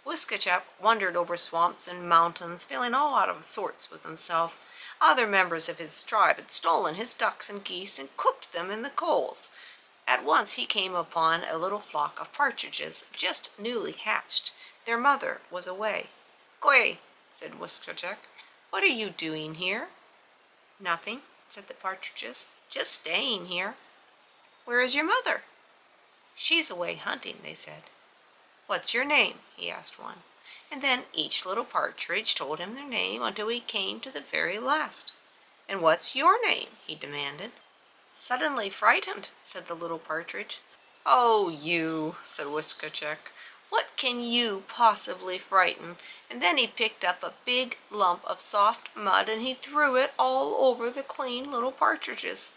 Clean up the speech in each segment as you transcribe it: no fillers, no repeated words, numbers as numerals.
Wiske-djak wandered over swamps and mountains, feeling all out of sorts with himself. Other members of his tribe had stolen his ducks and geese and cooked them in the coals. At once he came upon a little flock of partridges just newly hatched. Their mother was away. "Gwe," said Wiske-djak, "what are you doing here?" "Nothing," said the partridges, "just staying here." "Where is your mother?" "She's away hunting," they said. "What's your name?" he asked one. And then each little partridge told him their name until he came to the very last. "And what's your name?" he demanded. "Suddenly frightened," said the little partridge. "Oh, you," said Wiske-djak, "what can you possibly frighten?" And then he picked up a big lump of soft mud and he threw it all over the clean little partridges.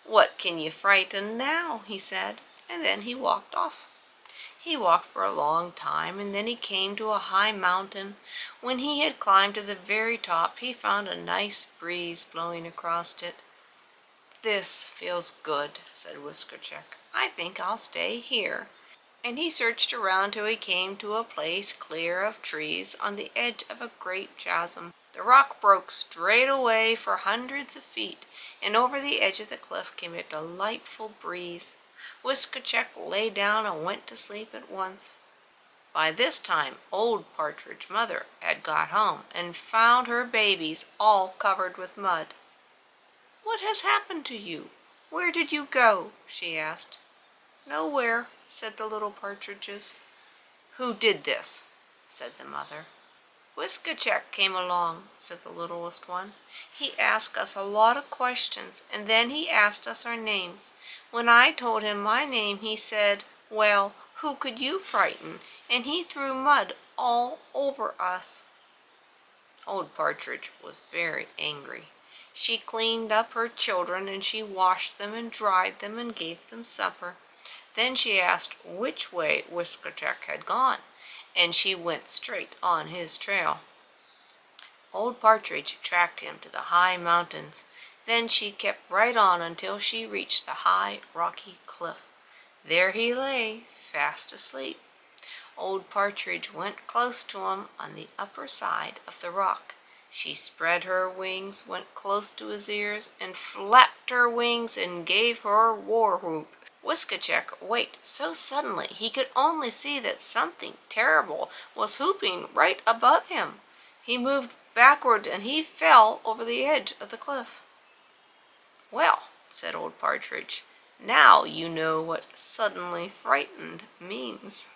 "What can you frighten now?" he said, and then he walked off. He walked for a long time, and then he came to a high mountain. When he had climbed to the very top, he found a nice breeze blowing across it. "This feels good," said Wiske-djak. "I think I'll stay here." And he searched around till he came to a place clear of trees on the edge of a great chasm. The rock broke straight away for hundreds of feet, and over the edge of the cliff came a delightful breeze. Wiske-djak lay down and went to sleep at once. By this time, old Partridge Mother had got home and found her babies all covered with mud. "What has happened to you? Where did you go?" she asked. "Nowhere," said the little partridges. "Who did this?" said the mother. "Wiske-djak came along," said the littlest one. "He asked us a lot of questions, and then he asked us our names. When I told him my name, he said, 'Well, who could you frighten?' And he threw mud all over us." Old Partridge was very angry. She cleaned up her children, and she washed them and dried them and gave them supper. Then she asked which way Wiske-djak had gone, and she went straight on his trail. Old Partridge tracked him to the high mountains. Then she kept right on until she reached the high rocky cliff. There he lay, fast asleep. Old Partridge went close to him on the upper side of the rock. She spread her wings, went close to his ears, and flapped her wings and gave her war whoop. Wiske-djak waked so suddenly he could only see that something terrible was whooping right above him. He moved backward and he fell over the edge of the cliff. "Well," said old Partridge, "now you know what suddenly frightened means."